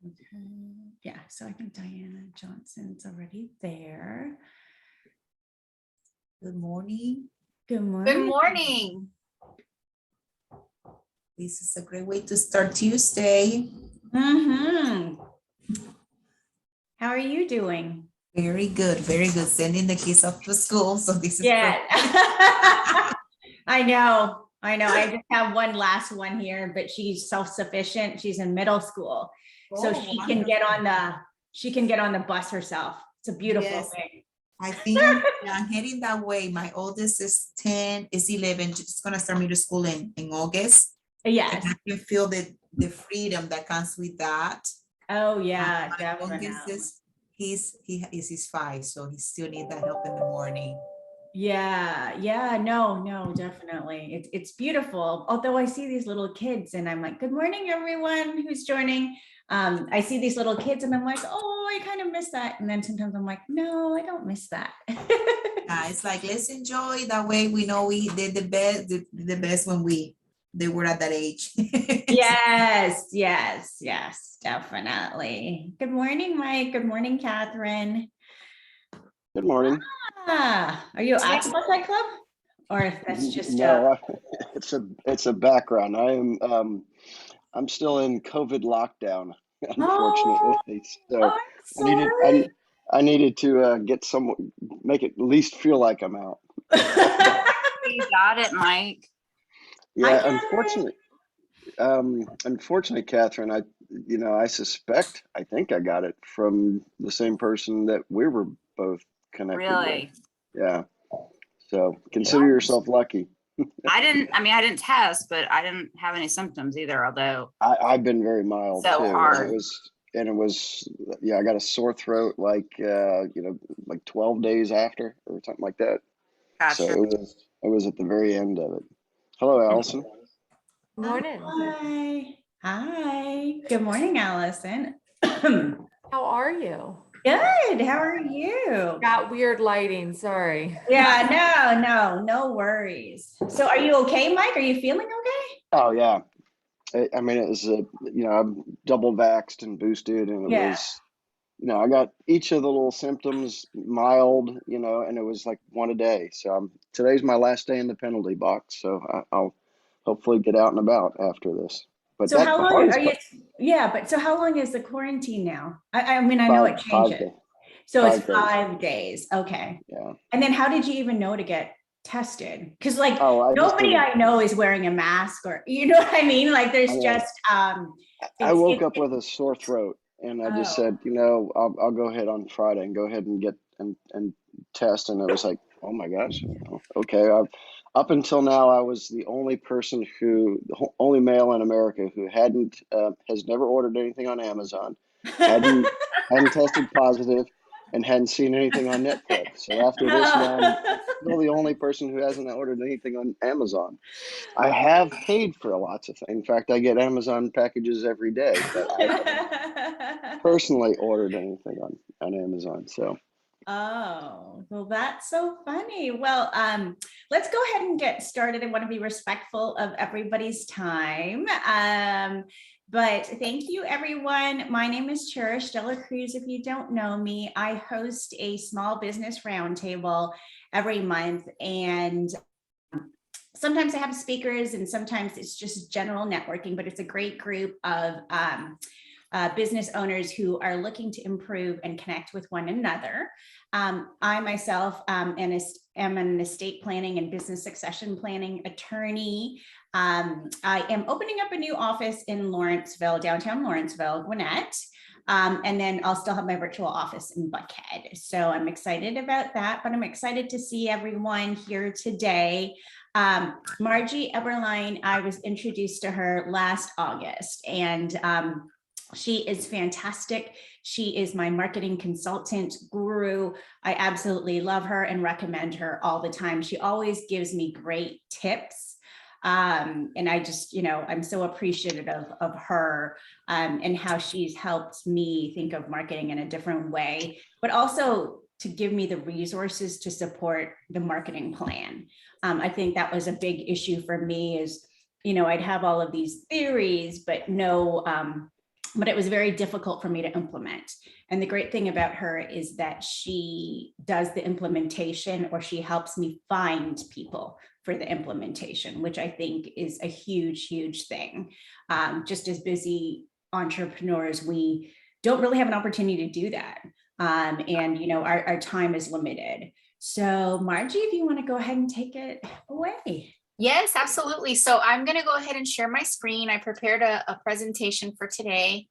Okay. Yeah, so I think Diana Johnson's already there. Good morning. Good morning. Good morning. This is a great way to start Tuesday. Mm-hmm. How are you doing? Very good, very good. Sending the kids off to school, so this is Yeah. I know. I just have one last one here, but she's self-sufficient. She's in middle school. So she can get on the bus herself. It's a beautiful Yes. thing. I think I'm heading that way. My oldest is 10, is 11. She's gonna start middle school in August. Yes. And I can feel the freedom that comes with that. Oh yeah, My youngest definitely. he's 5, so he still needs that help in the morning. Yeah, no, definitely. It's beautiful. Although I see these little kids and I'm like, good morning, everyone who's joining. I see these little kids and I'm like, oh, I kind of miss that. And then sometimes I'm like, no, I don't miss that. It's like, let's enjoy that way. We know we did the best when they were at that age. Yes, definitely. Good morning, Mike. Good morning, Catherine. Good morning. Are you at the Buckeye Club? Or if that's just no, it's a background. I'm still in COVID lockdown, unfortunately. I needed to make it at least feel like I'm out. You got it, Mike. Yeah, unfortunately, Catherine, I think I got it from the same person that we were both connected Really? with. Yeah. So consider yourself lucky. I didn't test, but I didn't have any symptoms either, although I've been very mild so too. hard. It was, I got a sore throat like 12 days after or something like that. Gotcha. So it was at the very end of it. Hello, Allison. Good morning. Hi. Good morning, Allison. How are you? Good. How are you? Got weird lighting. Sorry. Yeah, no worries. So are you okay, Mike? Are you feeling okay? Oh yeah. I mean, it was, I'm double vaxxed and boosted, and it was, I got each of the little symptoms mild, and it was like one a day. So today's my last day in the penalty box. So I'll hopefully get out and about after this. But so how long are you? Yeah, but so how long is the quarantine now? I mean, I know it changes. So it's 5 days. Okay. Yeah. And then how did you even know to get tested? Because nobody I know is wearing a mask, or you know what I mean? Like there's I woke up with a sore throat, and I just said, I'll go ahead on Friday and go ahead and get and test. And it was like, oh my gosh, okay. Up until now, I was the only only male in America who has never ordered anything on Amazon, hadn't tested positive, and hadn't seen anything on Netflix. So after this, now I'm still the only person who hasn't ordered anything on Amazon. I have paid for lots of things. In fact, I get Amazon packages every day, but I haven't personally ordered anything on Amazon. So. Oh, well, that's so funny. Well, let's go ahead and get started. I want to be respectful of everybody's time. But thank you, everyone. My name is Cherish Dela Cruz. If you don't know me, I host a small business roundtable every month. And sometimes I have speakers and sometimes it's just general networking, but it's a great group of business owners who are looking to improve and connect with one another. I myself am an estate planning and business succession planning attorney. I am opening up a new office in Lawrenceville, downtown Lawrenceville, Gwinnett. And then I'll still have my virtual office in Buckhead. So I'm excited about that, but I'm excited to see everyone here today. Margie Eberline, I was introduced to her last August, and she is fantastic. She is my marketing consultant guru. I absolutely love her and recommend her all the time. She always gives me great tips. And I just, I'm so appreciative of her and how she's helped me think of marketing in a different way, but also to give me the resources to support the marketing plan. I think that was a big issue for me is, I'd have all of these theories, but no but it was very difficult for me to implement. And the great thing about her is that she does the implementation, or she helps me find people for the implementation, which I think is a huge, huge thing. Just as busy entrepreneurs, we don't really have an opportunity to do that. And, you know, our time is limited. So Margie, if you want to go ahead and take it away. Yes, absolutely. So I'm going to go ahead and share my screen. I prepared a presentation for today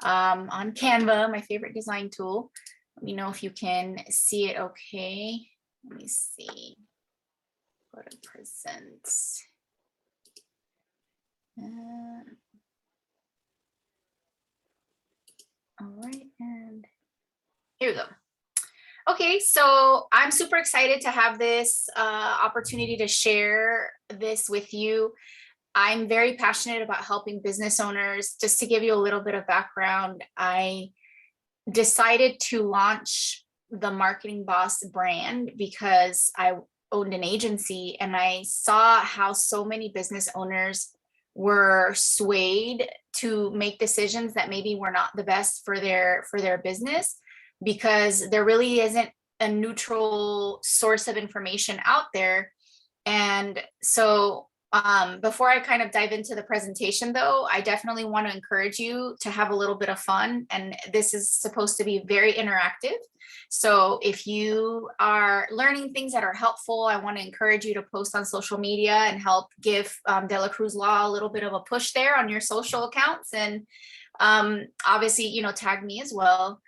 on Canva, my favorite design tool. Let me know if you can see it okay. Let me see. Go to present. All right, and here we go. Okay, so I'm super excited to have this opportunity to share this with you. I'm very passionate about helping business owners. Just to give you a little bit of background, I decided to launch the Marketing Boss brand because I owned an agency and I saw how so many business owners were swayed to make decisions that maybe were not the best for their business, because there really isn't a neutral source of information out there. And so before I kind of dive into the presentation though, I definitely want to encourage you to have a little bit of fun. And this is supposed to be very interactive. So if you are learning things that are helpful, I want to encourage you to post on social media and help give De La Cruz Law a little bit of a push there on your social accounts. And obviously, you know, tag me as well.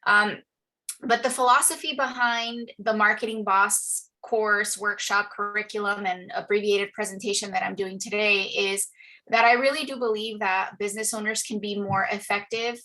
But the philosophy behind the Marketing Boss course, workshop, curriculum, and abbreviated presentation that I'm doing today is that I really do believe that business owners can be more effective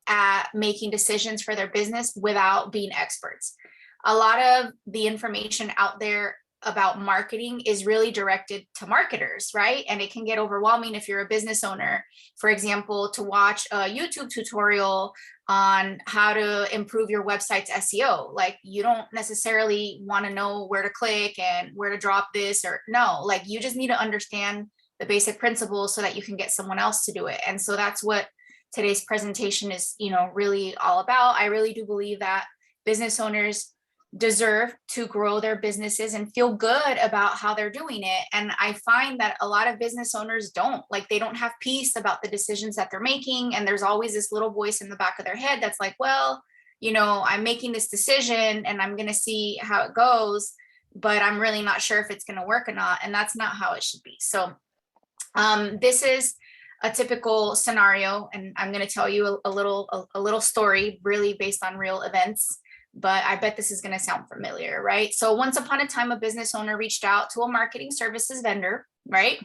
at making decisions for their business without being experts. A lot of the information out there about marketing is really directed to marketers, right? And it can get overwhelming if you're a business owner, for example, to watch a YouTube tutorial on how to improve your website's SEO. Like, you don't necessarily want to know where to click and where to drop this, or no, like you just need to understand the basic principles so that you can get someone else to do it. And so that's what today's presentation is, you know, really all about. I really do believe that business owners deserve to grow their businesses and feel good about how they're doing it. And I find that a lot of business owners don't, like, they don't have peace about the decisions that they're making. And there's always this little voice in the back of their head that's like, well, you know, I'm making this decision and I'm going to see how it goes, but I'm really not sure if it's going to work or not. And that's not how it should be. So this is a typical scenario, and I'm going to tell you a little story really based on real events, but I bet this is going to sound familiar, right? So once upon a time, a business owner reached out to a marketing services vendor, right?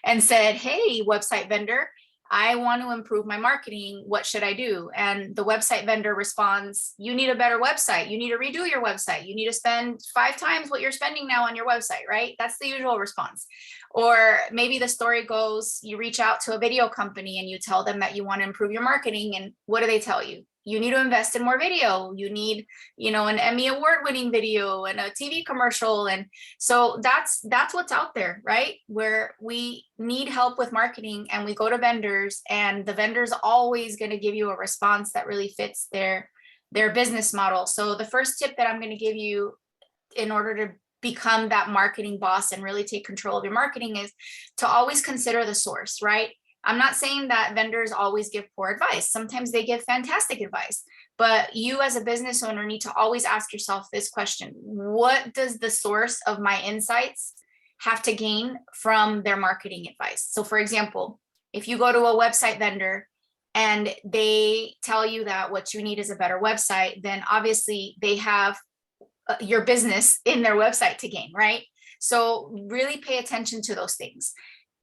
And said, hey, website vendor, I want to improve my marketing. What should I do? And the website vendor responds, you need a better website. You need to redo your website. You need to spend 5 times what you're spending now on your website, right? That's the usual response. Or maybe the story goes, you reach out to a video company and you tell them that you want to improve your marketing. And what do they tell you? You need to invest in more video. You need, you know, an Emmy award-winning video and a TV commercial. And so that's what's out there, right? Where we need help with marketing and we go to vendors, and the vendor's always going to give you a response that really fits their business model. So the first tip that I'm going to give you in order to become that marketing boss and really take control of your marketing is to always consider the source, right? I'm not saying that vendors always give poor advice. Sometimes they give fantastic advice, but you as a business owner need to always ask yourself this question: what does the source of my insights have to gain from their marketing advice? So for example, if you go to a website vendor and they tell you that what you need is a better website, then obviously they have your business in their website to gain, right? So really pay attention to those things.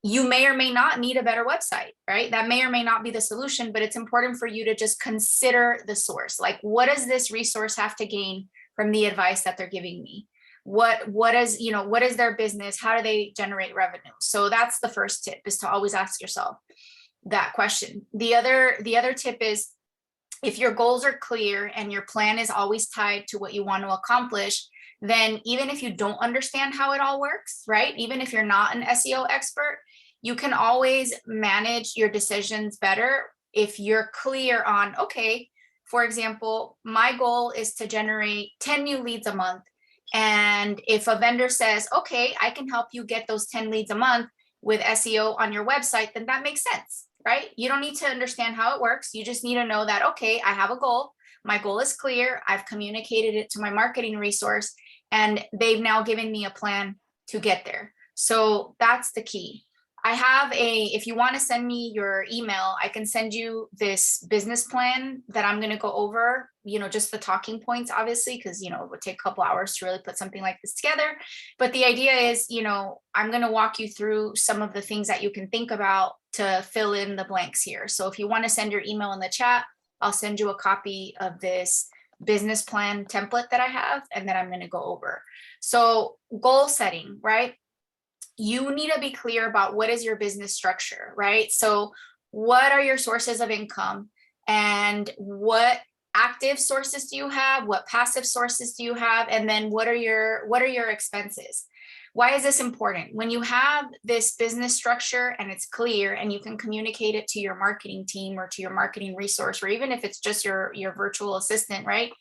You may or may not need a better website, right? That may or may not be the solution, but it's important for you to just consider the source. Like, what does this resource have to gain from the advice that they're giving me? What is their business? How do they generate revenue? So that's the first tip, is to always ask yourself that question. The other tip is, if your goals are clear and your plan is always tied to what you want to accomplish, then even if you don't understand how it all works, right? Even if you're not an SEO expert, you can always manage your decisions better if you're clear on, okay, for example, my goal is to generate 10 new leads a month. And if a vendor says, okay, I can help you get those 10 leads a month with SEO on your website, then that makes sense, right? You don't need to understand how it works. You just need to know that, okay, I have a goal. My goal is clear. I've communicated it to my marketing resource, and they've now given me a plan to get there. So that's the key. I have if you want to send me your email, I can send you this business plan that I'm going to go over, just the talking points, obviously, because, it would take a couple hours to really put something like this together. But the idea is, I'm going to walk you through some of the things that you can think about to fill in the blanks here. So if you want to send your email in the chat, I'll send you a copy of this business plan template that I have, and then I'm going to go over. So goal setting, right? You need to be clear about what is your business structure, right? So what are your sources of income, and what active sources do you have? What passive sources do you have? And then what are your expenses? Why is this important? When you have this business structure and it's clear and you can communicate it to your marketing team or to your marketing resource, or even if it's just your virtual assistant, right?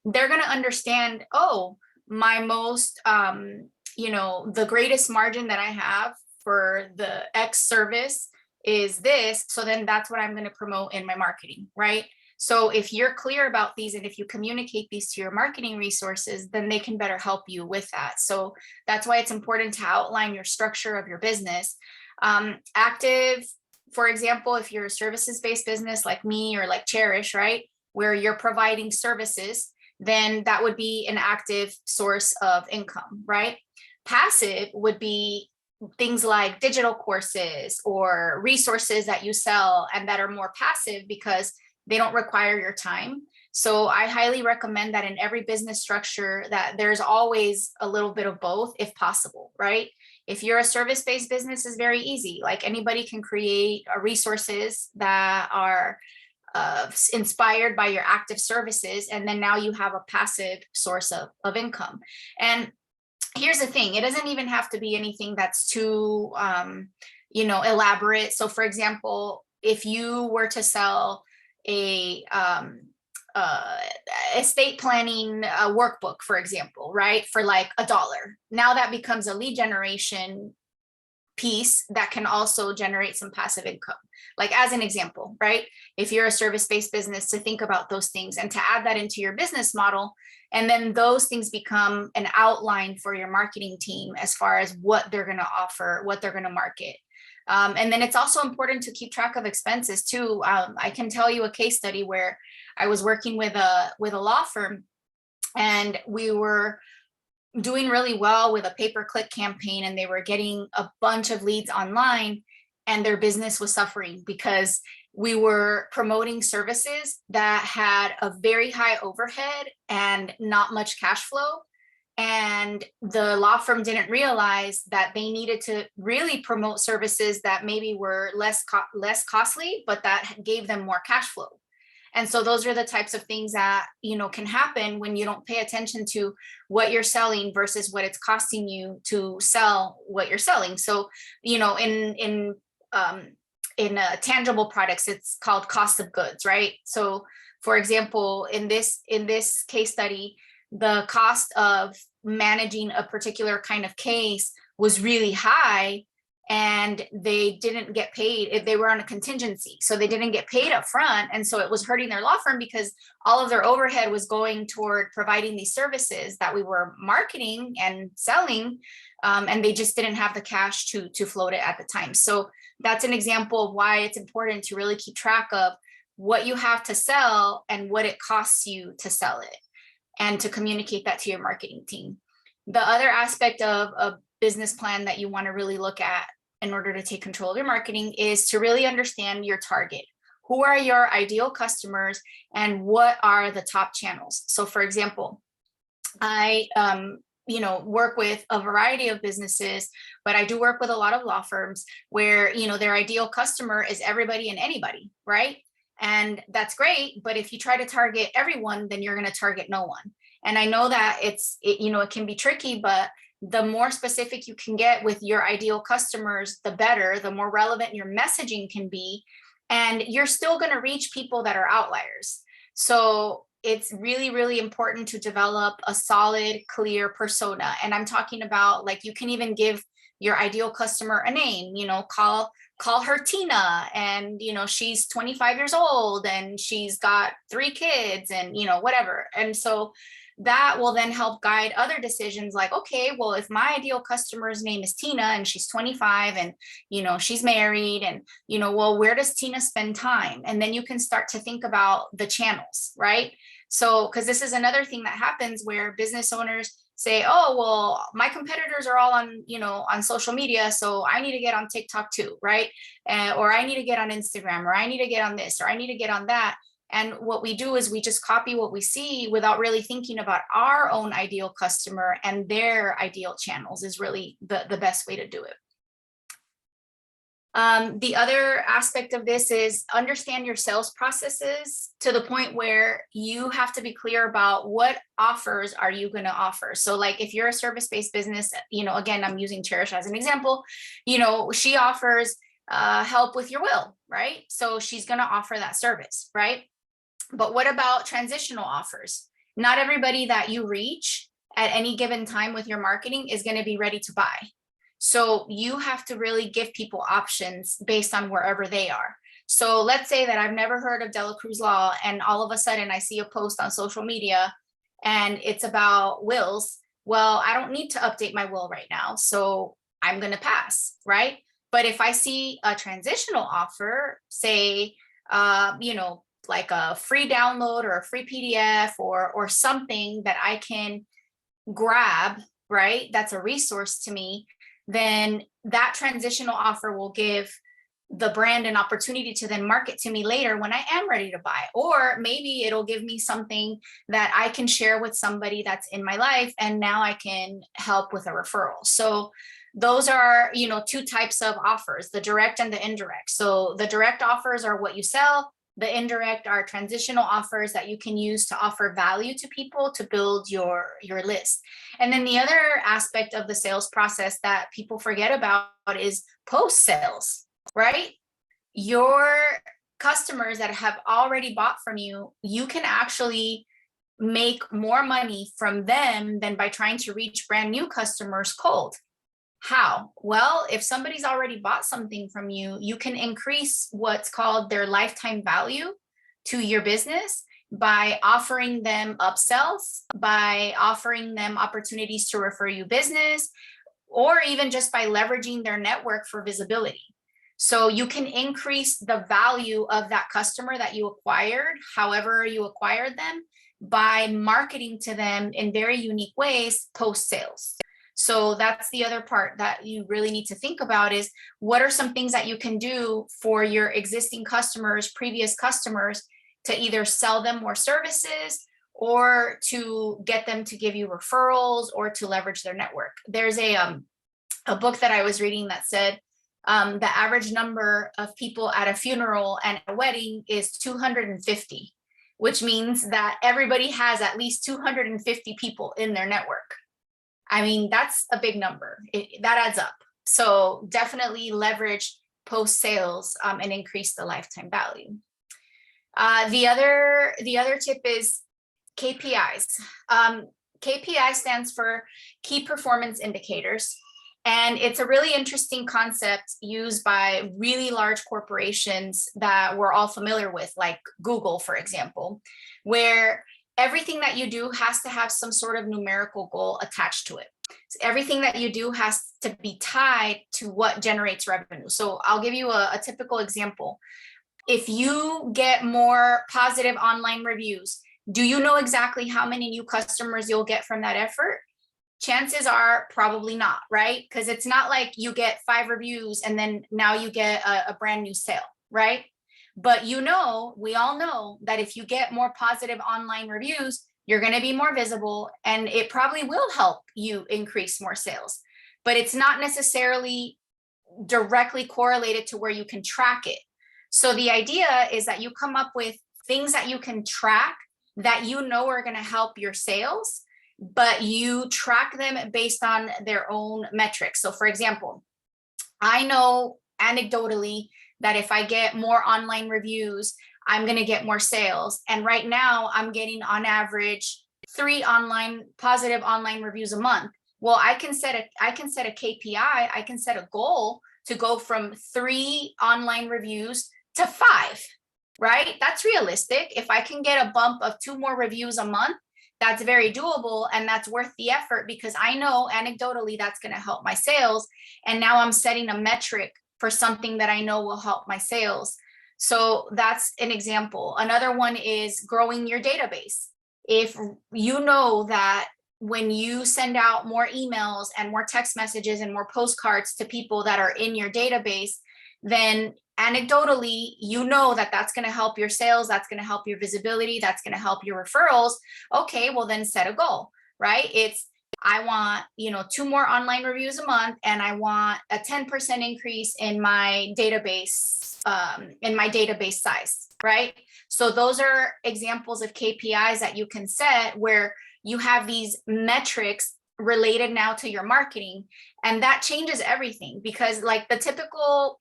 They're going to understand, oh, my most, the greatest margin that I have for the X service is this. So then that's what I'm going to promote in my marketing, right? So if you're clear about these and if you communicate these to your marketing resources, then they can better help you with that. So that's why it's important to outline your structure of your business. Active, for example, if you're a services-based business like me or like Cherish, right, where you're providing services, then that would be an active source of income, right? Passive would be things like digital courses or resources that you sell and that are more passive because they don't require your time. So I highly recommend that in every business structure that there's always a little bit of both if possible, right? If you're a service-based business, it's very easy. Like anybody can create resources that are inspired by your active services. And then now you have a passive source of income. And here's the thing, it doesn't even have to be anything that's too, elaborate. So for example, if you were to sell a estate planning workbook, for example, right, for like $1, now that becomes a lead generation piece that can also generate some passive income. Like as an example, right? If you're a service-based business, to think about those things and to add that into your business model. And then those things become an outline for your marketing team as far as what they're going to offer, what they're going to market. And then it's also important to keep track of expenses too. I can tell you a case study where I was working with a law firm, and we were doing really well with a pay-per-click campaign, and they were getting a bunch of leads online, and their business was suffering because we were promoting services that had a very high overhead and not much cash flow. And the law firm didn't realize that they needed to really promote services that maybe were less costly, but that gave them more cash flow. And so those are the types of things that, can happen when you don't pay attention to what you're selling versus what it's costing you to sell what you're selling. So, in tangible products, it's called cost of goods, right? So for example, in this case study, the cost of managing a particular kind of case was really high, and they didn't get paid if they were on a contingency. So they didn't get paid up front. And so it was hurting their law firm because all of their overhead was going toward providing these services that we were marketing and selling. And they just didn't have the cash to float it at the time. So that's an example of why it's important to really keep track of what you have to sell and what it costs you to sell it, and to communicate that to your marketing team. The other aspect of a business plan that you want to really look at in order to take control of your marketing is to really understand your target. Who are your ideal customers and what are the top channels? So for example, I work with a variety of businesses, but I do work with a lot of law firms where, their ideal customer is everybody and anybody, right? And that's great. But if you try to target everyone, then you're going to target no one. And I know that it can be tricky, but the more specific you can get with your ideal customers, the better, the more relevant your messaging can be. and you're still going to reach people that are outliers. So it's really, really important to develop a solid, clear persona. And I'm talking about, like, you can even give your ideal customer a name, you know, call her Tina, and, you know, she's 25 years old and she's got 3 kids and, you know, whatever. And so that will then help guide other decisions, like, okay, well, if my ideal customer's name is Tina and she's 25 and, you know, she's married, and, you know, well, where does Tina spend time? And then you can start to think about the channels, right? So, because this is another thing that happens where business owners say, oh, well, my competitors are all on, you know, on social media, so I need to get on TikTok too, right? Or I need to get on Instagram, or I need to get on this, or I need to get on that. And what we do is we just copy what we see without really thinking about our own ideal customer and their ideal channels is really the best way to do it. The other aspect of this is understand your sales processes to the point where you have to be clear about what offers are you going to offer. So like if you're a service-based business, you know, again, I'm using Cherish as an example, you know, she offers help with your will, right? So she's going to offer that service, right? But what about transitional offers? Not everybody that you reach at any given time with your marketing is going to be ready to buy. So you have to really give people options based on wherever they are. So let's say that I've never heard of Dela Cruz Law, and all of a sudden I see a post on social media and it's about wills. Well, I don't need to update my will right now, so I'm going to pass, right? But if I see a transitional offer, say, you know, like a free download or a free PDF or something that I can grab, right? That's a resource to me. Then that transitional offer will give the brand an opportunity to then market to me later when I am ready to buy. Or maybe it'll give me something that I can share with somebody that's in my life, and now I can help with a referral. So those are, you know, 2 types of offers, the direct and the indirect. So the direct offers are what you sell. The indirect are transitional offers that you can use to offer value to people to build your list. And then the other aspect of the sales process that people forget about is post sales, right? Your customers that have already bought from you, you can actually make more money from them than by trying to reach brand new customers cold. How? Well, if somebody's already bought something from you, you can increase what's called their lifetime value to your business by offering them upsells, by offering them opportunities to refer you business, or even just by leveraging their network for visibility. So you can increase the value of that customer that you acquired, however you acquired them, by marketing to them in very unique ways post sales. So that's the other part that you really need to think about is what are some things that you can do for your existing customers, previous customers, to either sell them more services or to get them to give you referrals or to leverage their network. There's a book that I was reading that said the average number of people at a funeral and a wedding is 250, which means that everybody has at least 250 people in their network. I mean, that's a big number. That adds up. So definitely leverage post sales and increase the lifetime value. The other tip is KPIs. KPI stands for key performance indicators. And it's a really interesting concept used by really large corporations that we're all familiar with, like Google, for example, where everything that you do has to have some sort of numerical goal attached to it. So everything that you do has to be tied to what generates revenue. So I'll give you a typical example. If you get more positive online reviews, do you know exactly how many new customers you'll get from that effort? Chances are probably not, right? Because it's not like you get 5 reviews and then now you get a brand new sale, right? But you know, we all know that if you get more positive online reviews, you're going to be more visible and it probably will help you increase more sales. But it's not necessarily directly correlated to where you can track it. So the idea is that you come up with things that you can track that you know are going to help your sales, but you track them based on their own metrics. So for example, I know anecdotally that if I get more online reviews, I'm going to get more sales. And right now I'm getting on average 3 positive online reviews a month. Well, I can set a KPI, I can set a goal to go from 3 online reviews to 5, right? That's realistic. If I can get a bump of 2 more reviews a month, that's very doable, and that's worth the effort, because I know anecdotally that's going to help my sales. And now I'm setting a metric for something that I know will help my sales. So that's an example. Another one is growing your database. If you know that when you send out more emails and more text messages and more postcards to people that are in your database, then anecdotally, you know that that's going to help your sales, that's going to help your visibility, that's going to help your referrals. Okay, well then set a goal, right? It's, I want, 2 more online reviews a month, and I want a 10% increase in my database, size, right? So those are examples of KPIs that you can set where you have these metrics related now to your marketing, and that changes everything, because like the typical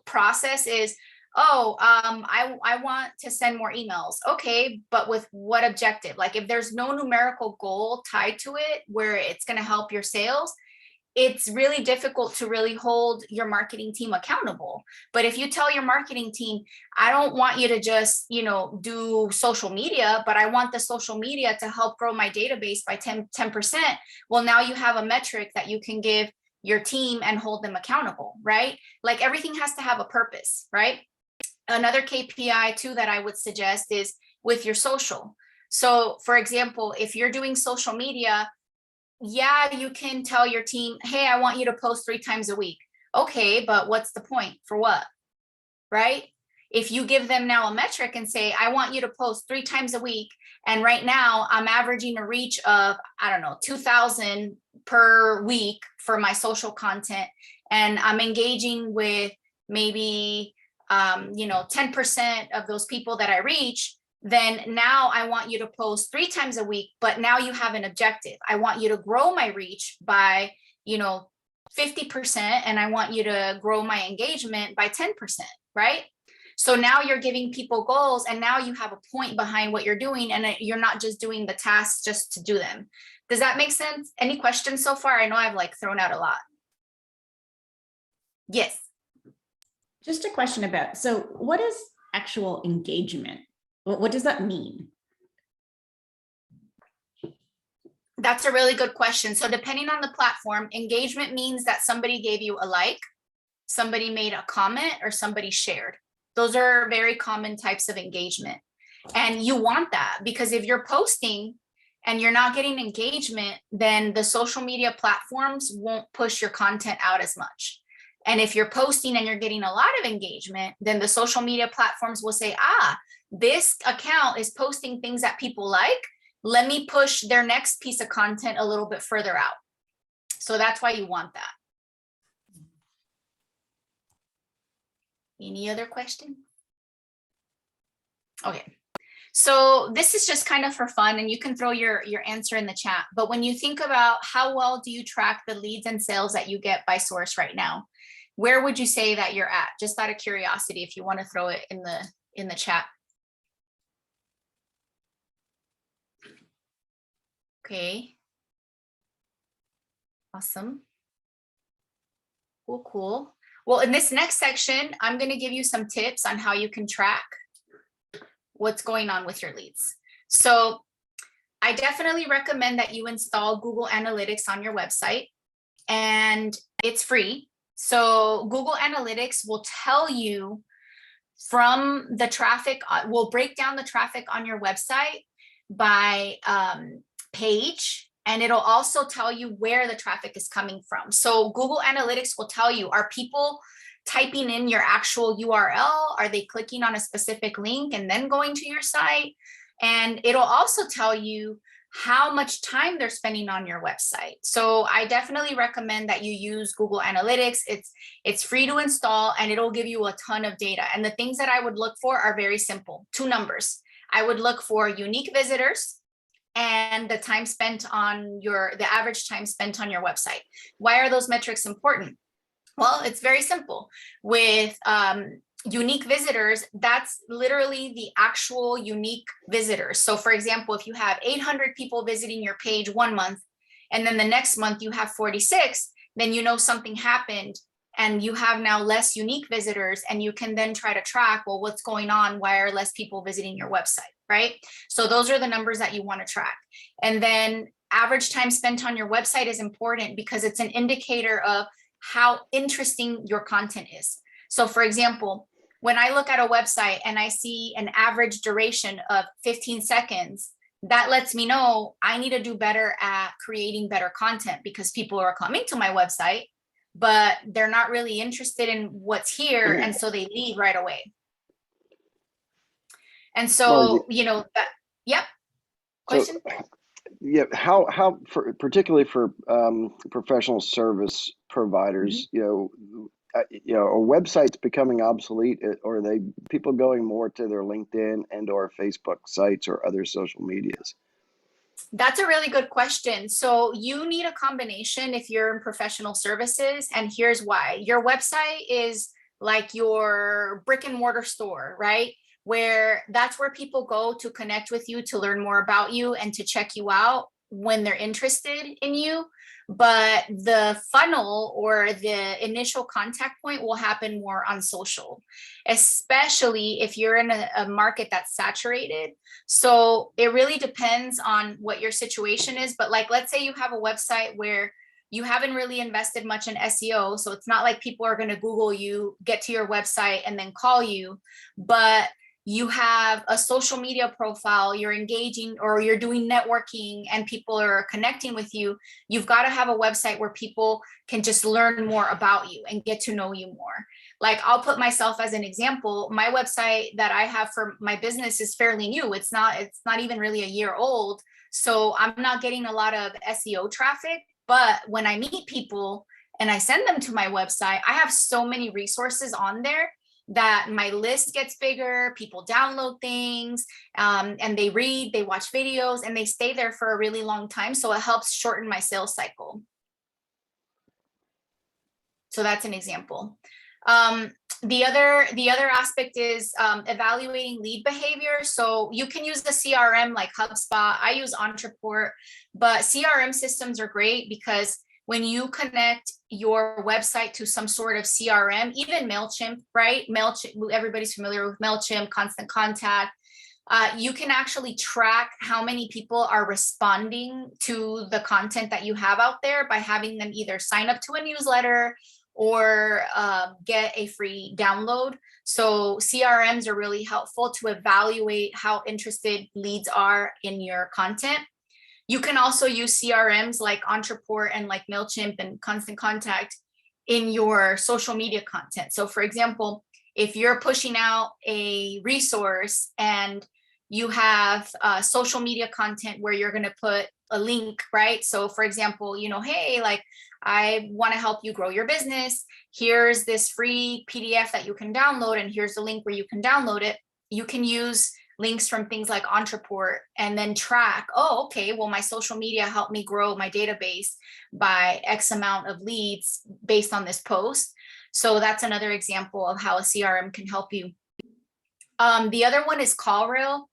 process is, I want to send more emails. Okay, but with what objective? Like if there's no numerical goal tied to it where it's going to help your sales, it's really difficult to really hold your marketing team accountable. But if you tell your marketing team, I don't want you to just, do social media, but I want the social media to help grow my database by 10%. Well, now you have a metric that you can give your team and hold them accountable, right? Like everything has to have a purpose, right? Another KPI too that I would suggest is with your social. So for example, if you're doing social media, yeah, you can tell your team, hey, I want you to post 3 times a week. Okay, but what's the point? For what? Right? If you give them now a metric and say, I want you to post 3 times a week, and right now I'm averaging a reach of, 2,000 per week for my social content, and I'm engaging with maybe 10% of those people that I reach, then now I want you to post 3 times a week, but now you have an objective. I want you to grow my reach by 50%, and I want you to grow my engagement by 10%, right? So now you're giving people goals, and now you have a point behind what you're doing, and you're not just doing the tasks just to do them. Does that make sense? Any questions so far? I know I've thrown out a lot. Yes. Just a question about, so what is actual engagement? What does that mean? That's a really good question. So depending on the platform, engagement means that somebody gave you a like, somebody made a comment, or somebody shared. Those are very common types of engagement. And you want that, because if you're posting and you're not getting engagement, then the social media platforms won't push your content out as much. And if you're posting and you're getting a lot of engagement, then the social media platforms will say, this account is posting things that people like. Let me push their next piece of content a little bit further out. So that's why you want that. Any other question? Okay. So this is just kind of for fun, and you can throw your answer in the chat. But when you think about how well do you track the leads and sales that you get by source right now, where would you say that you're at? Just out of curiosity, if you want to throw it in the chat. Okay. Awesome. Cool. Well, in this next section, I'm going to give you some tips on how you can track what's going on with your leads. So I definitely recommend that you install Google Analytics on your website, and it's free. So Google Analytics will tell you from the traffic, will break down the traffic on your website by page, and it'll also tell you where the traffic is coming from. So Google Analytics will tell you, are people typing in your actual URL? Are they clicking on a specific link and then going to your site? And it'll also tell you how much time they're spending on your website. So I definitely recommend that you use Google Analytics. It's free to install, and it'll give you a ton of data. And the things that I would look for are very simple. 2 numbers. I would look for unique visitors and the time spent on the average time spent on your website. Why are those metrics important? Well, it's very simple. With unique visitors, that's literally the actual unique visitors. So for example, if you have 800 people visiting your page 1 month, and then the next month you have 46, then you know something happened and you have now less unique visitors, and you can then try to track, well, what's going on? Why are less people visiting your website, right? So those are the numbers that you want to track. And then average time spent on your website is important because it's an indicator of how interesting your content is. So for example, when I look at a website and I see an average duration of 15 seconds, that lets me know I need to do better at creating better content, because people are coming to my website, but they're not really interested in what's here. And so they leave right away. And so, yep. Question? So, yeah, how particularly for professional service providers, are websites becoming obsolete, or are they people going more to their LinkedIn and or Facebook sites or other social medias? That's a really good question. So you need a combination if you're in professional services, and here's why. Your website is like your brick and mortar store, right? Where that's where people go to connect with you, to learn more about you, and to check you out when they're interested in you. But the funnel or the initial contact point will happen more on social, especially if you're in a market that's saturated. So it really depends on what your situation is. But like, let's say you have a website where you haven't really invested much in SEO. So it's not like people are going to Google you, get to your website, and then call you. But you have a social media profile, you're engaging, or you're doing networking and people are connecting with you. You've got to have a website where people can just learn more about you and get to know you more. Like, I'll put myself as an example. My website that I have for my business is fairly new. It's not even really a year old. So I'm not getting a lot of SEO traffic, but when I meet people and I send them to my website, I have so many resources on there that my list gets bigger, people download things, and they read, they watch videos, and they stay there for a really long time. So it helps shorten my sales cycle. So that's an example. The other aspect is evaluating lead behavior. So you can use the CRM like HubSpot. I use Entreport, but CRM systems are great because when you connect your website to some sort of CRM, even MailChimp, right? MailChimp, everybody's familiar with MailChimp, Constant Contact. You can actually track how many people are responding to the content that you have out there by having them either sign up to a newsletter or get a free download. So CRMs are really helpful to evaluate how interested leads are in your content. You can also use CRMs like Entreport and like MailChimp and Constant Contact in your social media content. So for example, if you're pushing out a resource and you have social media content where you're going to put a link, right? So for example, hey, like, I want to help you grow your business. Here's this free PDF that you can download, and here's the link where you can download it. You can use links from things like Entreport and then track, oh, okay, well, my social media helped me grow my database by X amount of leads based on this post. So that's another example of how a CRM can help you. The other one is CallRail.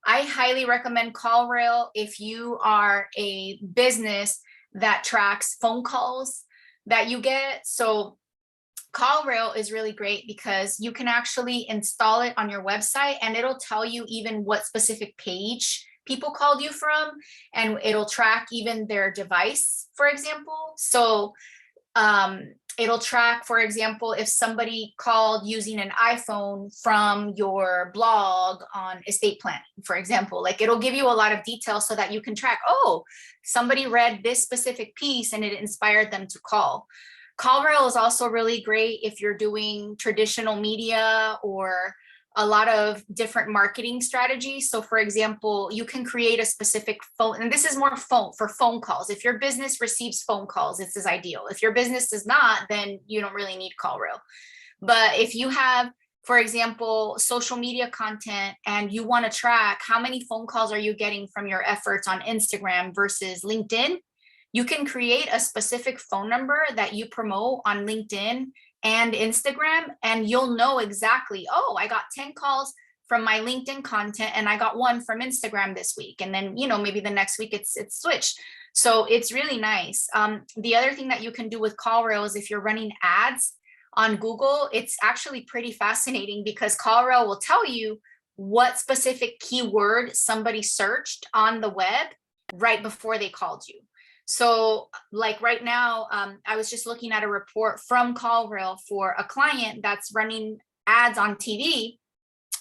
I highly recommend CallRail if you are a business that tracks phone calls that you get. So CallRail is really great because you can actually install it on your website and it'll tell you even what specific page people called you from, and it'll track even their device, for example. So it'll track, for example, if somebody called using an iPhone from your blog on estate planning, for example, like, it'll give you a lot of details so that you can track, oh, somebody read this specific piece and it inspired them to call. CallRail is also really great if you're doing traditional media or a lot of different marketing strategies. So for example, you can create a specific phone, and this is more for phone calls. If your business receives phone calls, this is ideal. If your business does not, then you don't really need CallRail. But if you have, for example, social media content and you want to track how many phone calls are you getting from your efforts on Instagram versus LinkedIn, you can create a specific phone number that you promote on LinkedIn and Instagram, and you'll know exactly, oh, I got 10 calls from my LinkedIn content and I got one from Instagram this week. And then, maybe the next week it's switched. So it's really nice. The other thing that you can do with CallRail is if you're running ads on Google, it's actually pretty fascinating because CallRail will tell you what specific keyword somebody searched on the web right before they called you. So like right now, I was just looking at a report from CallRail for a client that's running ads on TV.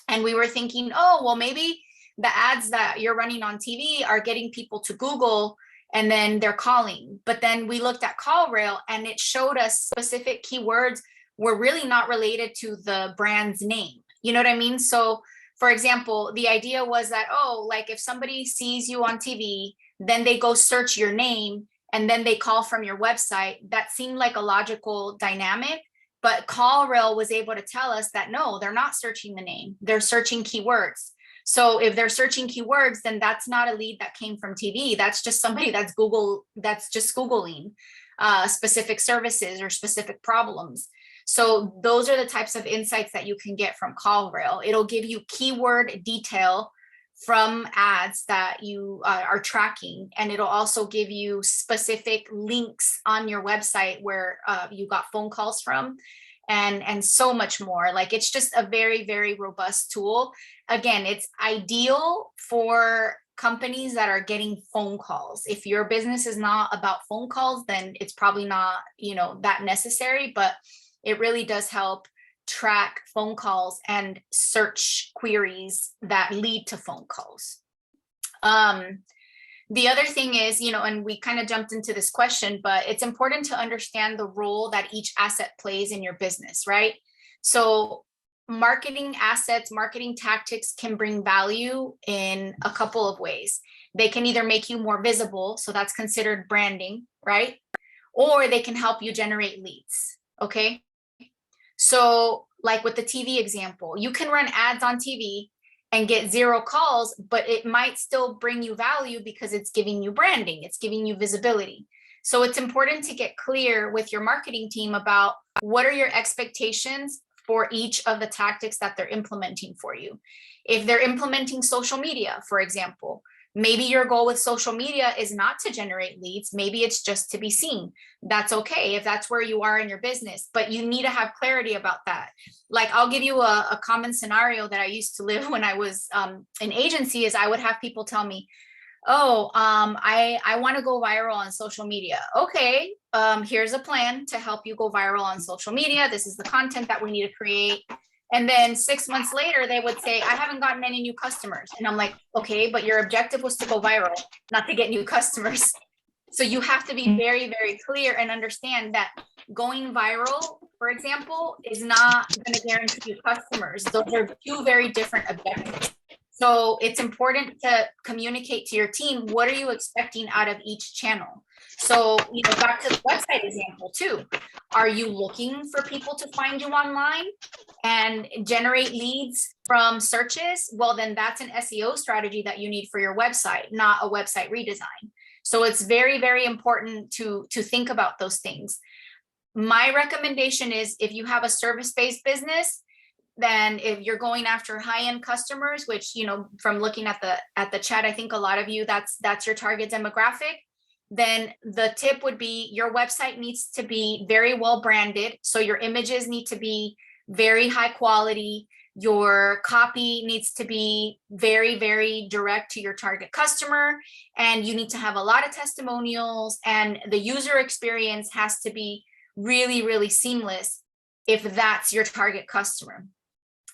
And we were thinking, oh, well, maybe the ads that you're running on TV are getting people to Google and then they're calling. But then we looked at CallRail and it showed us specific keywords were really not related to the brand's name. You know what I mean? So for example, the idea was that, oh, like if somebody sees you on TV, then they go search your name and then they call from your website. That seemed like a logical dynamic, but CallRail was able to tell us that no, they're not searching the name, they're searching keywords. So if they're searching keywords, then that's not a lead that came from TV. That's just somebody that's just Googling specific services or specific problems. So those are the types of insights that you can get from CallRail. It'll give you keyword detail from ads that you are tracking, and it'll also give you specific links on your website where you got phone calls from, and so much more. Like it's just a very, very robust tool. Again, it's ideal for companies that are getting phone calls. If your business is not about phone calls, then it's probably not, that necessary, but it really does help track phone calls and search queries that lead to phone calls. The other thing is, and we kind of jumped into this question, but it's important to understand the role that each asset plays in your business, right? So marketing assets, marketing tactics can bring value in a couple of ways. They can either make you more visible, so that's considered branding, right? Or they can help you generate leads, okay? So like with the TV example, you can run ads on TV and get 0 calls, but it might still bring you value because it's giving you branding, it's giving you visibility. So it's important to get clear with your marketing team about what are your expectations for each of the tactics that they're implementing for you. If they're implementing social media, for example, maybe your goal with social media is not to generate leads. Maybe it's just to be seen. That's okay if that's where you are in your business, but you need to have clarity about that. Like I'll give you a common scenario that I used to live when I was in agency is I would have people tell me, oh, I want to go viral on social media. Okay, here's a plan to help you go viral on social media. This is the content that we need to create. And then 6 months later, they would say, I haven't gotten any new customers. And I'm like, okay, but your objective was to go viral, not to get new customers. So you have to be very, very clear and understand that going viral, for example, is not going to guarantee you customers. Those are 2 very different objectives. So it's important to communicate to your team, what are you expecting out of each channel? So, back to the website example too. Are you looking for people to find you online and generate leads from searches? Well, then that's an SEO strategy that you need for your website, not a website redesign. So it's very, very important to think about those things. My recommendation is if you have a service-based business, then if you're going after high-end customers, which, from looking at the chat, I think a lot of you, that's your target demographic, then the tip would be your website needs to be very well branded. So your images need to be very high quality. Your copy needs to be very, very direct to your target customer. And you need to have a lot of testimonials, and the user experience has to be really, really seamless if that's your target customer.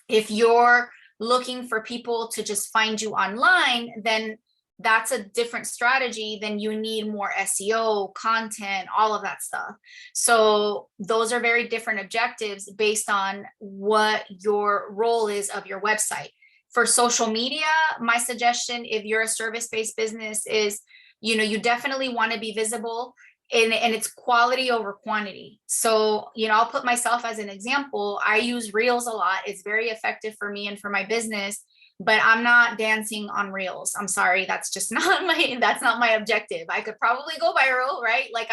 If you're looking for people to just find you online, then that's a different strategy. Then you need more SEO, content, all of that stuff. So those are very different objectives based on what your role is of your website. For social media, my suggestion, if you're a service-based business, is, you definitely want to be visible, and it's quality over quantity. So, I'll put myself as an example. I use Reels a lot. It's very effective for me and for my business. but I'm not dancing on reels. I'm sorry. That's just that's not my objective. I could probably go viral, right? Like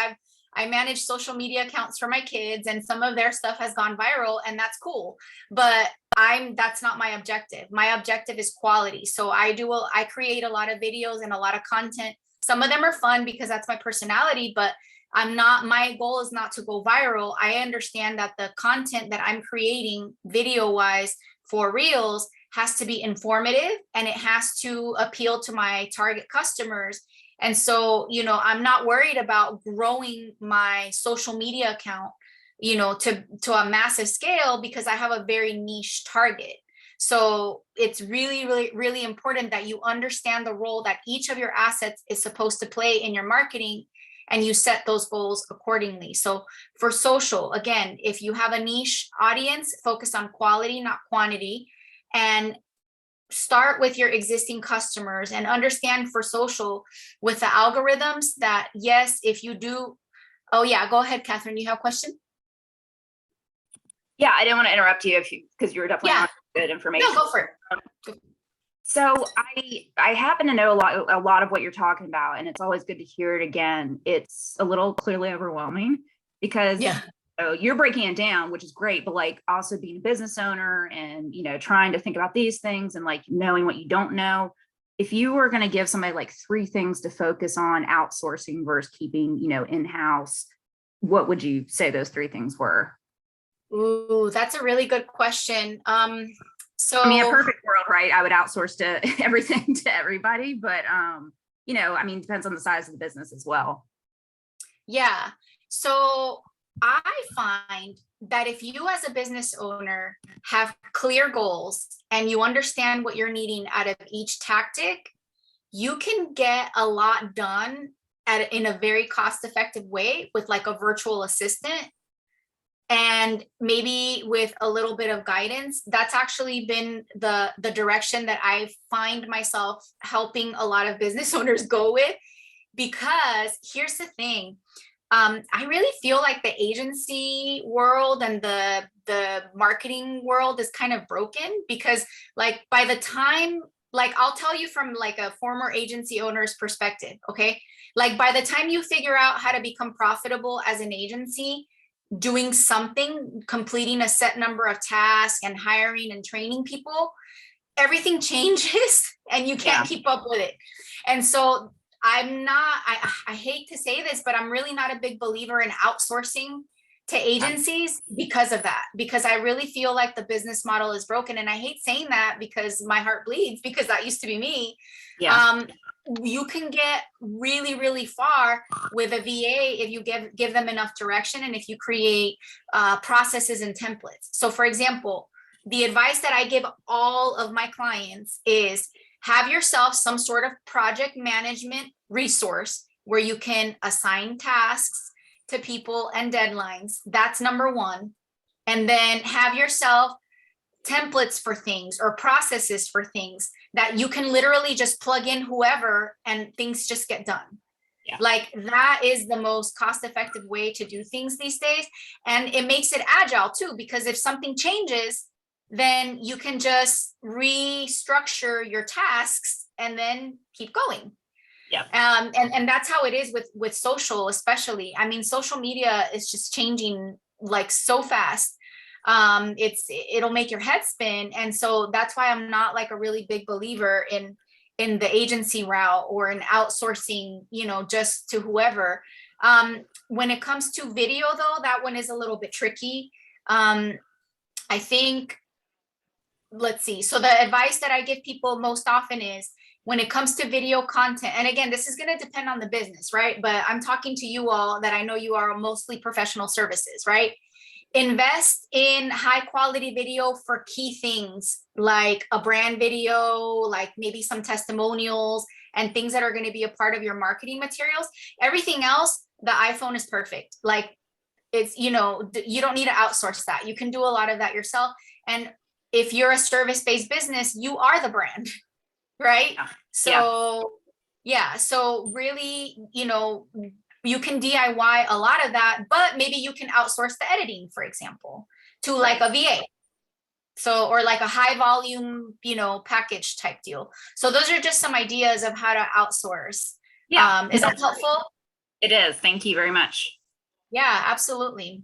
I manage social media accounts for my kids, and some of their stuff has gone viral, and that's cool. But that's not my objective. My objective is quality. So I create a lot of videos and a lot of content. Some of them are fun because that's my personality, but my goal is not to go viral. I understand that the content that I'm creating video wise for reels has to be informative, and it has to appeal to my target customers. And so, I'm not worried about growing my social media account, to a massive scale, because I have a very niche target. So it's really, really, really important that you understand the role that each of your assets is supposed to play in your marketing, and you set those goals accordingly. So for social, again, if you have a niche audience, focus on quality, not quantity, and start with your existing customers, and understand for social with the algorithms that, yes, if you do. Oh yeah, go ahead, Catherine, you have a question? Yeah, I didn't want to interrupt you because you were definitely on good information. No, go for it. So I happen to know a lot of what you're talking about, and it's always good to hear it again. It's a little clearly overwhelming because you're breaking it down, which is great, but like also being a business owner and trying to think about these things and like knowing what you don't know. If you were going to give somebody like 3 things to focus on outsourcing versus keeping in-house, what would you say those 3 things were? Ooh, that's a really good question. So I mean, a perfect world, right? I would outsource to everything to everybody, but depends on the size of the business as well. Yeah. So I find that if you as a business owner have clear goals and you understand what you're needing out of each tactic, you can get a lot done in a very cost-effective way with like a virtual assistant. And maybe with a little bit of guidance. That's actually been the direction that I find myself helping a lot of business owners go with, because here's the thing. I really feel like the agency world and the marketing world is kind of broken, because like by the time, like I'll tell you from like a former agency owner's perspective, okay? Like by the time you figure out how to become profitable as an agency, doing something, completing a set number of tasks and hiring and training people, everything changes and you can't keep up with it. And so I hate to say this, but I'm really not a big believer in outsourcing to agencies because of that, because I really feel like the business model is broken. And I hate saying that because my heart bleeds, because that used to be me. You can get really, really far with a VA if you give them enough direction and if you create processes and templates. So for example, the advice that I give all of my clients is have yourself some sort of project management resource where you can assign tasks to people and deadlines. That's number 1. And then have yourself templates for things or processes for things that you can literally just plug in whoever and things just get done. Like that is the most cost-effective way to do things these days. And it makes it agile too, because if something changes, then you can just restructure your tasks and then keep going. And that's how it is with social, especially. I mean, social media is just changing like so fast. It'll make your head spin. And so that's why I'm not like a really big believer in the agency route or in outsourcing, just to whoever. When it comes to video though, that one is a little bit tricky. I think, let's see. So the advice that I give people most often is when it comes to video content, and again, this is going to depend on the business, right? But I'm talking to you all that I know you are mostly professional services, right? Invest in high quality video for key things like a brand video, like maybe some testimonials and things that are going to be a part of your marketing materials. Everything else, the iPhone is perfect. Like it's, you don't need to outsource that. You can do a lot of that yourself. And if you're a service-based business, you are the brand, right? So really, you can DIY a lot of that, but maybe you can outsource the editing, for example, to like a VA. So, or like a high volume, package type deal. So those are just some ideas of how to outsource. Yeah. Is that helpful? It is. Thank you very much. Yeah, absolutely.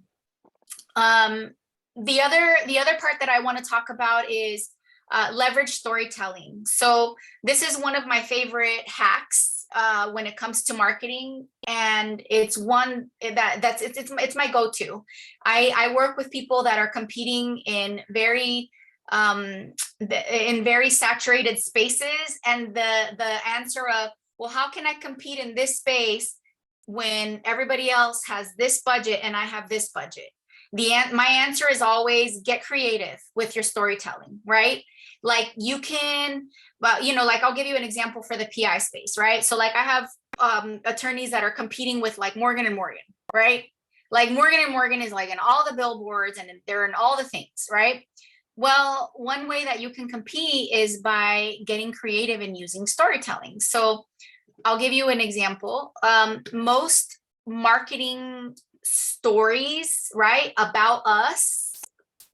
The other part that I want to talk about is leverage storytelling. So this is one of my favorite hacks when it comes to marketing, and it's one it's my go-to. I work with people that are competing in very saturated spaces, and the answer of, well, how can I compete in this space when everybody else has this budget and I have this budget? My answer is always get creative with your storytelling, right? Like you can, like I'll give you an example for the PI space, right? So like I have attorneys that are competing with like Morgan and Morgan, right? Like Morgan and Morgan is like in all the billboards and they're in all the things, right? Well, one way that you can compete is by getting creative and using storytelling. So I'll give you an example. Most marketing stories, right, about us,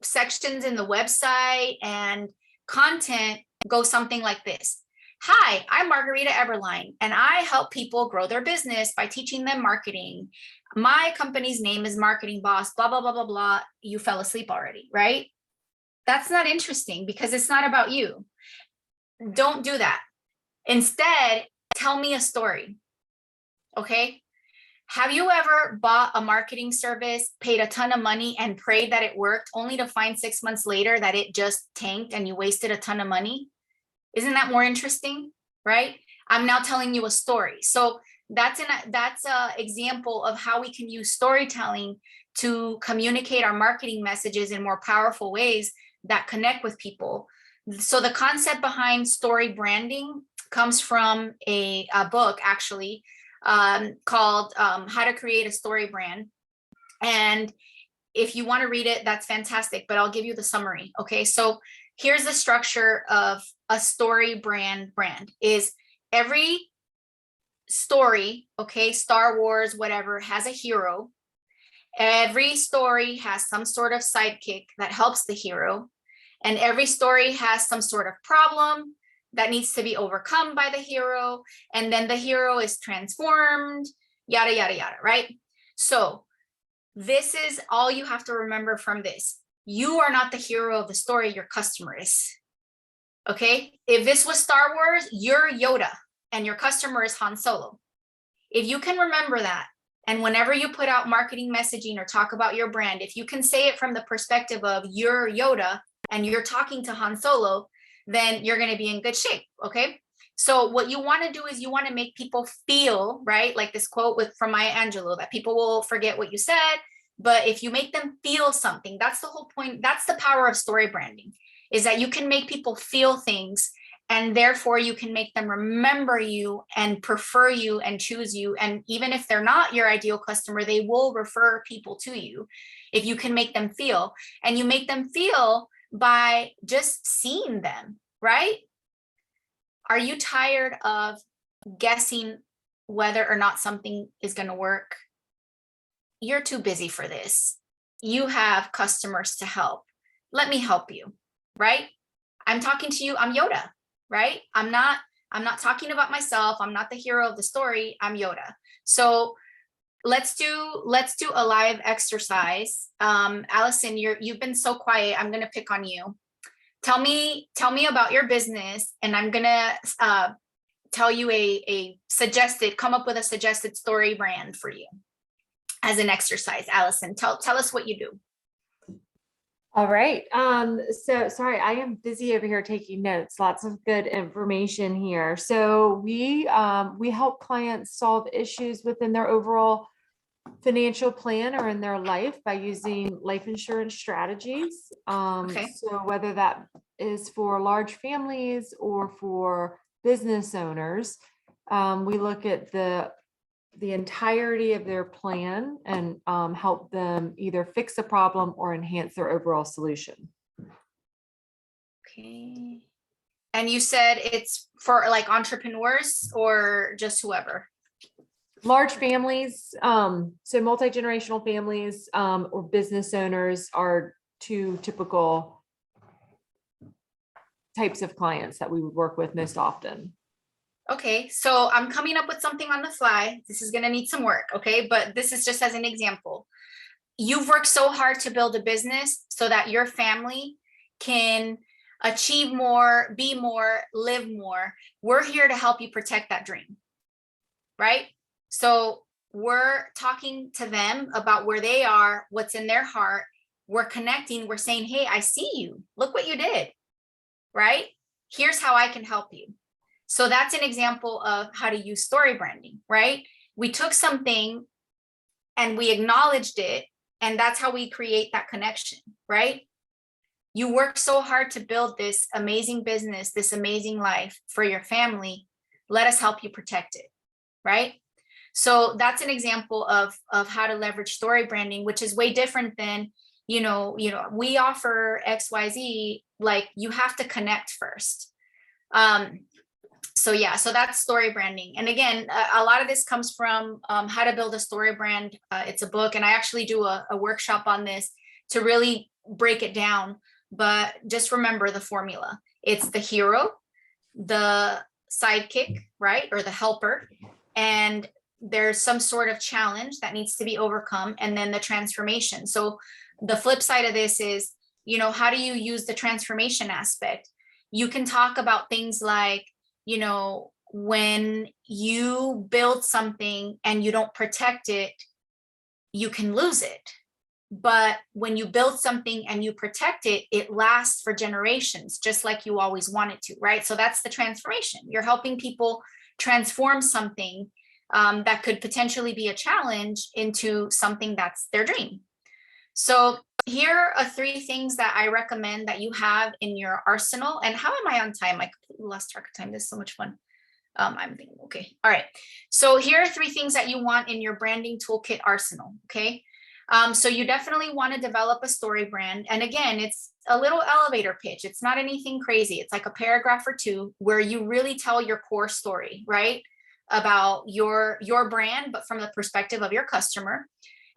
sections in the website and content go something like this. Hi, I'm Margarita Everline, and I help people grow their business by teaching them marketing. My company's name is Marketing Boss, blah, blah, blah, blah, blah. You fell asleep already, right? That's not interesting because it's not about you. Don't do that. Instead, tell me a story, okay? Have you ever bought a marketing service, paid a ton of money and prayed that it worked, only to find 6 months later that it just tanked and you wasted a ton of money? Isn't that more interesting, right? I'm now telling you a story. So that's an example of how we can use storytelling to communicate our marketing messages in more powerful ways that connect with people. So the concept behind story branding comes from a book, actually, called How to Create a Story Brand. And if you want to read it, that's fantastic, but I'll give you the summary. Okay, so here's the structure of a story brand is every story, okay, Star Wars, whatever, has a hero. Every story has some sort of sidekick that helps the hero. And every story has some sort of problem that needs to be overcome by the hero, and then the hero is transformed, yada, yada, yada, right? So this is all you have to remember from this. You are not the hero of the story, your customer is, okay? If this was Star Wars, you're Yoda, and your customer is Han Solo. If you can remember that, and whenever you put out marketing messaging or talk about your brand, if you can say it from the perspective of you're Yoda, and you're talking to Han Solo, then you're going to be in good shape. Okay. So what you want to do is you want to make people feel, right? Like this quote from Maya Angelou, that people will forget what you said, but if you make them feel something, that's the whole point. That's the power of story branding, is that you can make people feel things, and therefore you can make them remember you and prefer you and choose you. And even if they're not your ideal customer, they will refer people to you if you can make them feel. And you make them feel by just seeing them, right? Are you tired of guessing whether or not something is going to work? You're too busy for this. You have customers to help. Let me help you, right? I'm talking to you. I'm Yoda, right? I'm not talking about myself. I'm not the hero of the story. I'm Yoda. So let's do a live exercise. Allison, you've been so quiet. I'm gonna pick on you. Tell me about your business, and I'm gonna tell you come up with a suggested story brand for you as an exercise. Allison, tell us what you do. All right. So sorry, I am busy over here taking notes. Lots of good information here. So we help clients solve issues within their overall financial plan or in their life by using life insurance strategies. Okay. So whether that is for large families or for business owners, we look at the entirety of their plan and help them either fix a problem or enhance their overall solution. Okay. And you said it's for like entrepreneurs or just whoever? Large families, so multi-generational families or business owners are two typical types of clients that we would work with most often. Okay, so I'm coming up with something on the fly. This is gonna need some work, okay? But this is just as an example. You've worked so hard to build a business so that your family can achieve more, be more, live more. We're here to help you protect that dream, right? So we're talking to them about where they are, what's in their heart. We're connecting, we're saying, hey, I see you. Look what you did, right? Here's how I can help you. So that's an example of how to use story branding, right? We took something and we acknowledged it, and that's how we create that connection, right? You work so hard to build this amazing business, this amazing life for your family. Let us help you protect it, right? So that's an example of how to leverage story branding, which is way different than, we offer XYZ, like you have to connect first. So that's story branding. And again, a lot of this comes from How to Build a Story Brand. It's a book, and I actually do a workshop on this to really break it down. But just remember the formula. It's the hero, the sidekick, right? Or the helper. And there's some sort of challenge that needs to be overcome, and then the transformation. So the flip side of this is, how do you use the transformation aspect? You can talk about things like, when you build something and you don't protect it, you can lose it. But when you build something and you protect it, it lasts for generations, just like you always wanted to, right? So that's the transformation. You're helping people transform something that could potentially be a challenge into something that's their dream. So here are 3 things that I recommend that you have in your arsenal. And how am I on time? I completely lost track of time. This is so much fun. I'm thinking, okay. All right. So here are 3 things that you want in your branding toolkit arsenal. Okay. So you definitely want to develop a story brand. And again, it's a little elevator pitch. It's not anything crazy. It's like a paragraph or 2 where you really tell your core story, right? About your brand, but from the perspective of your customer.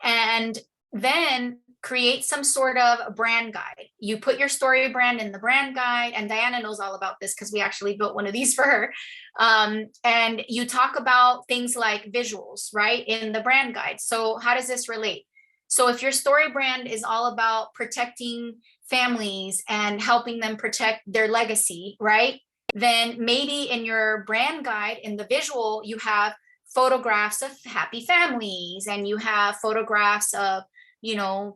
And then create some sort of brand guide. You put your story brand in the brand guide, and Diana knows all about this because we actually built one of these for her. And you talk about things like visuals, right, in the brand guide. So how does this relate? So if your story brand is all about protecting families and helping them protect their legacy, right, then maybe in your brand guide, in the visual, you have photographs of happy families, and you have photographs of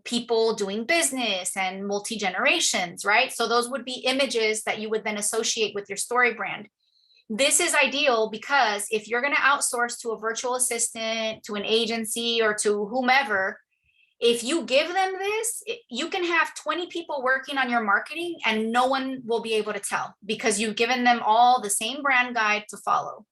people doing business and multi-generations, right? So those would be images that you would then associate with your story brand. This is ideal because if you're going to outsource to a virtual assistant, to an agency, or to whomever, if you give them this, you can have 20 people working on your marketing and no one will be able to tell because you've given them all the same brand guide to follow.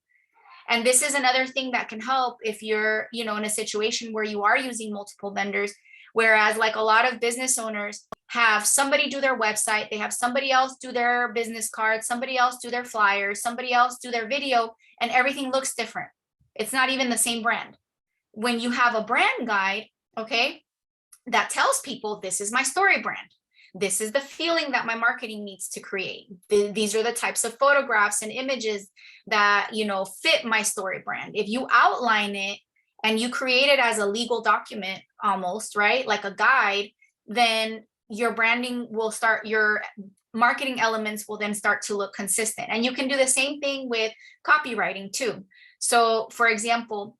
And this is another thing that can help if you're, in a situation where you are using multiple vendors. Whereas like a lot of business owners have somebody do their website, they have somebody else do their business cards, somebody else do their flyers, somebody else do their video, and everything looks different. It's not even the same brand. When you have a brand guide, okay, that tells people this is my story brand. This is the feeling that my marketing needs to create. These are the types of photographs and images that, fit my story brand. If you outline it and you create it as a legal document almost, right? Like a guide, then your branding will start, your marketing elements will then start to look consistent. And you can do the same thing with copywriting too. So for example,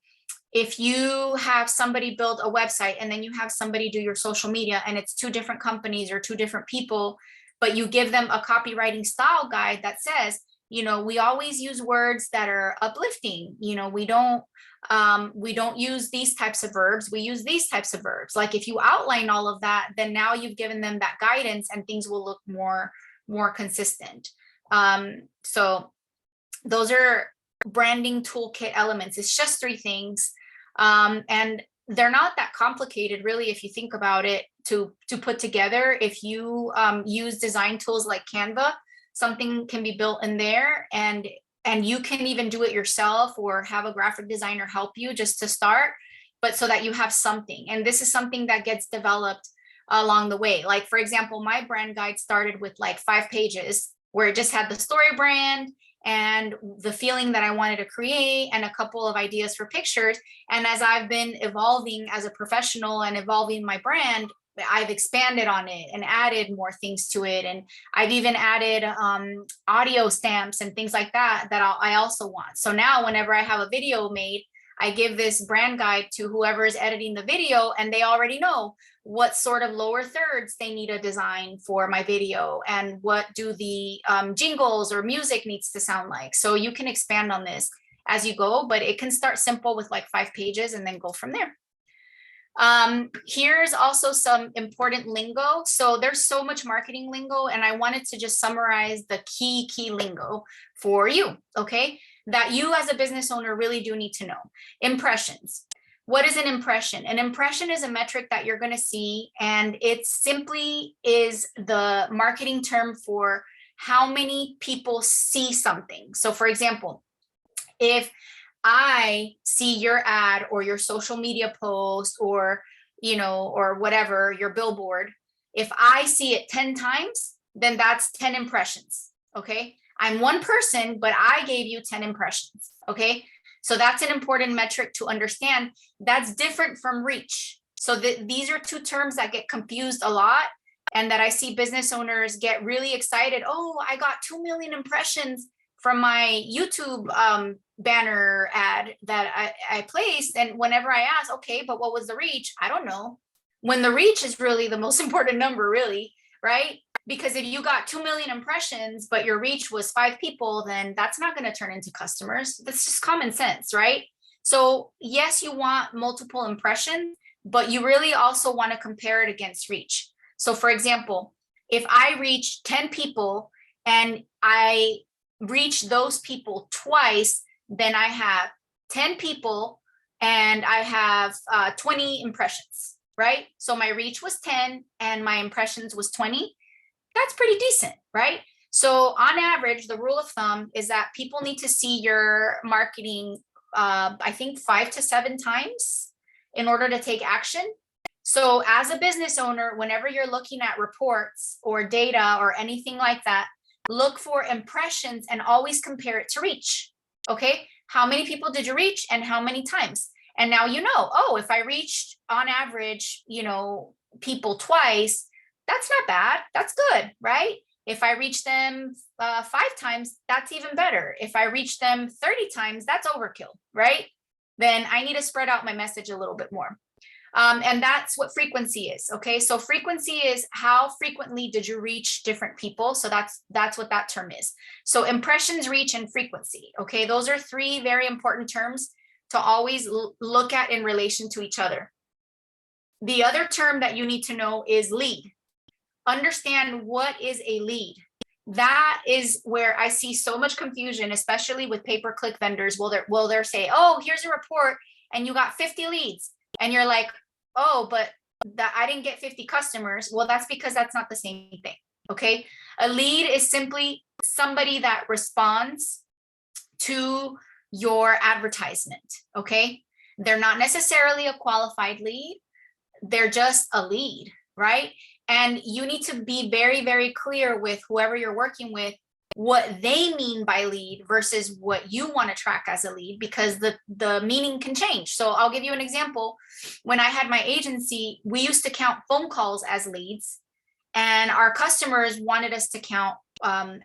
if you have somebody build a website and then you have somebody do your social media and it's 2 different companies or 2 different people, but you give them a copywriting style guide that says, we always use words that are uplifting. We don't use these types of verbs. We use these types of verbs. Like if you outline all of that, then now you've given them that guidance and things will look more consistent. So those are branding toolkit elements. It's just 3 things. And they're not that complicated, really, if you think about it, to put together. If you use design tools like Canva, something can be built in there, and you can even do it yourself or have a graphic designer help you just to start, but so that you have something. And this is something that gets developed along the way. Like, for example, my brand guide started with like 5 pages, where it just had the story brand and the feeling that I wanted to create and a couple of ideas for pictures. And as I've been evolving as a professional and evolving my brand, I've expanded on it and added more things to it. And I've even added audio stamps and things like that I also want. So now whenever I have a video made, I give this brand guide to whoever is editing the video, and they already know what sort of lower thirds they need a design for my video and what do the jingles or music needs to sound like. So you can expand on this as you go, but it can start simple with like 5 pages and then go from there. Here's also some important lingo. So there's so much marketing lingo, and I wanted to just summarize the key lingo for you, okay? That you as a business owner really do need to know. Impressions. What is an impression? An impression is a metric that you're going to see, and it simply is the marketing term for how many people see something. So for example, if I see your ad or your social media post or, you know, or whatever, your billboard, if I see it 10 times, then that's 10 impressions, okay? I'm one person, but I gave you 10 impressions, okay? So that's an important metric to understand. That's different from reach. So these are 2 terms that get confused a lot, and that I see business owners get really excited. Oh, I got 2 million impressions from my YouTube banner ad that I placed. And whenever I ask, okay, but what was the reach? I don't know. When the reach is really the most important number, really, right? Because if you got 2 million impressions, but your reach was 5 people, then that's not going to turn into customers. That's just common sense, right? So yes, you want multiple impressions, but you really also want to compare it against reach. So for example, if I reach 10 people and I reach those people twice, then I have 10 people and I have 20 impressions, right? So my reach was 10 and my impressions was 20. That's pretty decent, right? So on average, the rule of thumb is that people need to see your marketing, I think 5 to 7 times in order to take action. So as a business owner, whenever you're looking at reports or data or anything like that, look for impressions and always compare it to reach, okay? How many people did you reach and how many times? And now you know, oh, if I reached on average, you know, people twice, that's not bad, that's good, right? If I reach them 5 times, that's even better. If I reach them 30 times, that's overkill, right? Then I need to spread out my message a little bit more. And that's what frequency is, okay? So frequency is how frequently did you reach different people? So that's what that term is. So impressions, reach, and frequency, okay? Those are 3 very important terms to always look at in relation to each other. The other term that you need to know is lead. Understand what is a lead. That is where I see so much confusion, especially with pay-per-click vendors. Will they say, oh, here's a report and you got 50 leads. And you're like, oh, but I didn't get 50 customers. Well, that's because that's not the same thing, okay? A lead is simply somebody that responds to your advertisement, okay? They're not necessarily a qualified lead. They're just a lead, right? And you need to be very, very clear with whoever you're working with what they mean by lead versus what you want to track as a lead, because the meaning can change. So I'll give you an example. When I had my agency, we used to count phone calls as leads, and our customers wanted us to count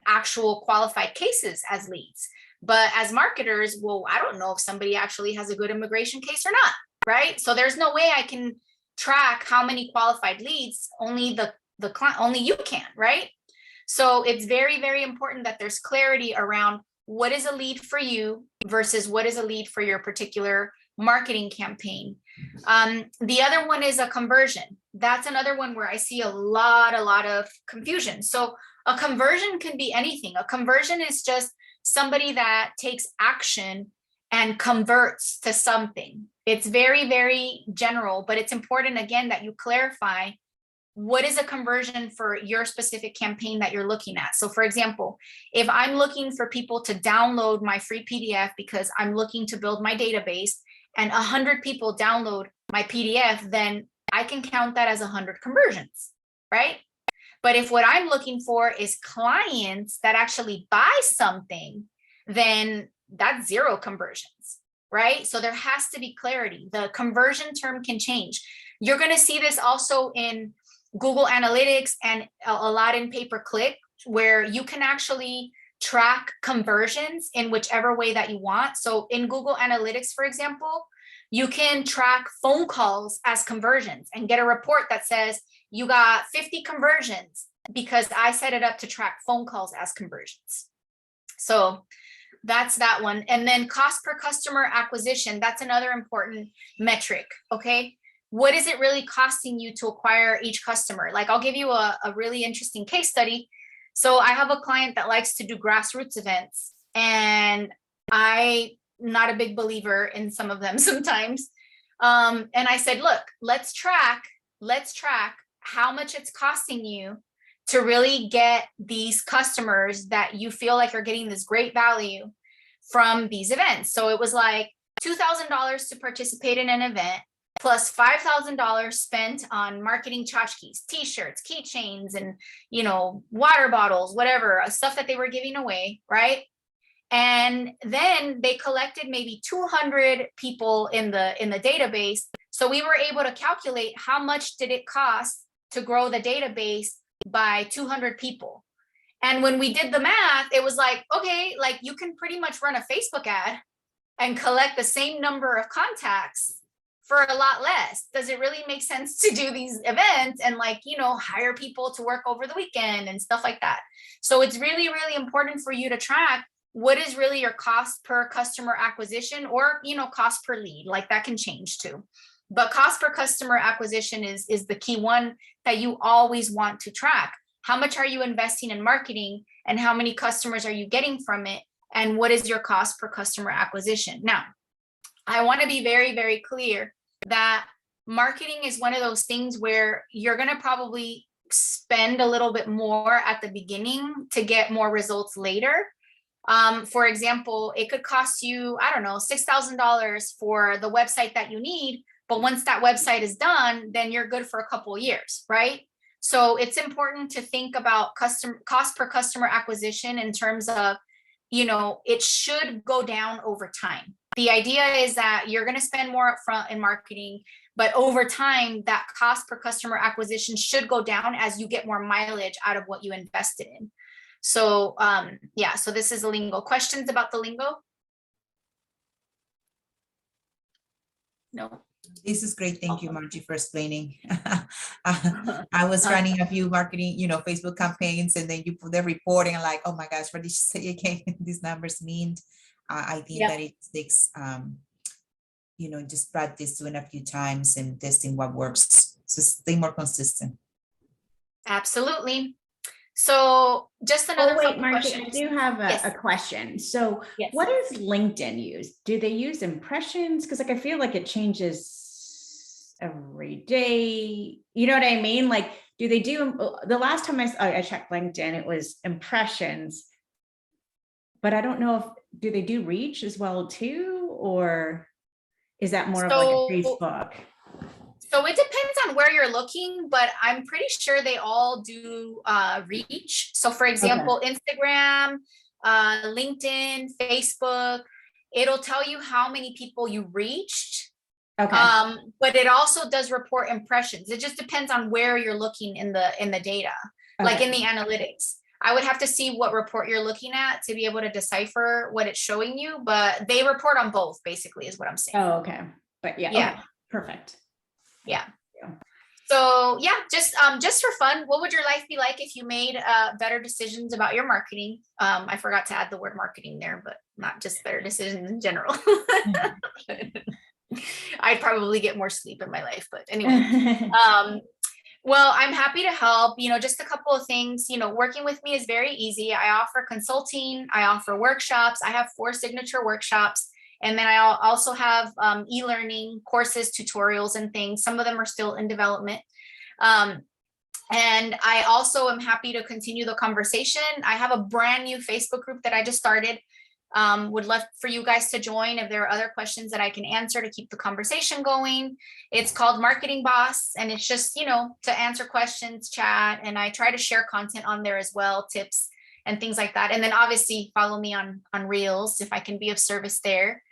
actual qualified cases as leads. But as marketers, well, I don't know if somebody actually has a good immigration case or not, right? So there's no way I can track how many qualified leads. Only the client, only you can, right? So it's very, very important that there's clarity around what is a lead for you versus what is a lead for your particular marketing campaign. The other one is a conversion. That's another one where I see a lot of confusion. So a conversion can be anything. A conversion is just somebody that takes action and converts to something. It's very, very general, but it's important, again, that you clarify what is a conversion for your specific campaign that you're looking at. So for example, if I'm looking for people to download my free PDF because I'm looking to build my database and 100 people download my PDF, then I can count that as 100 conversions, right? But if what I'm looking for is clients that actually buy something, then that's 0 conversions, right? So there has to be clarity. The conversion term can change. You're going to see this also in Google Analytics and a lot in pay-per-click, where you can actually track conversions in whichever way that you want. So in Google Analytics, for example, you can track phone calls as conversions and get a report that says you got 50 conversions because I set it up to track phone calls as conversions. So that's that one. And then cost per customer acquisition, that's another important metric, okay? What is it really costing you to acquire each customer? Like, I'll give you a really interesting case study. So I have a client that likes to do grassroots events, and I'm not a big believer in some of them sometimes. And I said, look, let's track how much it's costing you to really get these customers that you feel like are getting this great value from these events. So it was like $2,000 to participate in an event, plus $5,000 spent on marketing tchotchkes, t-shirts, keychains, and, you know, water bottles, whatever, stuff that they were giving away, right? And then they collected maybe 200 people in the database. So we were able to calculate how much did it cost to grow the database by 200 people. And when we did the math, it was like, okay, like you can pretty much run a Facebook ad and collect the same number of contacts for a lot less. Does it really make sense to do these events and, like, you know, hire people to work over the weekend and stuff like that? So it's really, really important for you to track what is really your cost per customer acquisition, or, you know, cost per lead. Like, that can change too. But cost per customer acquisition is the key one that you always want to track. How much are you investing in marketing, and how many customers are you getting from it? And what is your cost per customer acquisition? Now, I want to be very, very clear that marketing is one of those things where you're going to probably spend a little bit more at the beginning to get more results later. For example, it could cost you, I don't know, $6,000 for the website that you need. But once that website is done, then you're good for a couple of years, right? So it's important to think about cost per customer acquisition in terms of, you know, it should go down over time. The idea is that you're going to spend more upfront in marketing, but over time, that cost per customer acquisition should go down as you get more mileage out of what you invested in. So yeah, so this is the lingo. Questions about the lingo? No. This is great. Thank you, Margie, for explaining. I was running a few marketing, you know, Facebook campaigns, and then you put the reporting and like, oh my gosh, what did you say again? These numbers mean. I think that it takes, you know, just practice doing a few times and testing what works. So stay more consistent. Absolutely. So just another wait, Margie, question. I do have a question. So what does LinkedIn use? Do they use impressions? Because, like, I feel like it changes every day. You know what I mean? Like, do they do, the last time I checked LinkedIn, it was impressions, but I don't know if, do they do reach as well too? Or is that more of like a Facebook? So it depends on where you're looking, but I'm pretty sure they all do reach. So for example, Instagram, LinkedIn, Facebook, it'll tell you how many people you reached. But it also does report impressions. It just depends on where you're looking in the data, like in the analytics. I would have to see what report you're looking at to be able to decipher what it's showing you, but they report on both, basically, is what I'm saying. Oh, okay. But yeah. Perfect. Yeah. So yeah, just for fun, what would your life be like if you made better decisions about your marketing? I forgot to add the word marketing there, but not just better decisions in general. I'd probably get more sleep in my life, but anyway. Well, I'm happy to help. You know, just a couple of things. You know, working with me is very easy. I offer consulting. I offer workshops. I have 4 signature workshops. And then I also have e-learning courses, tutorials, and things. Some of them are still in development. And I also am happy to continue the conversation. I have a brand new Facebook group that I just started. Would love for you guys to join if there are other questions that I can answer to keep the conversation going. It's called Marketing Boss, and it's just, you know, to answer questions, chat, and I try to share content on there as well, tips and things like that. And then obviously follow me on Reels if I can be of service there.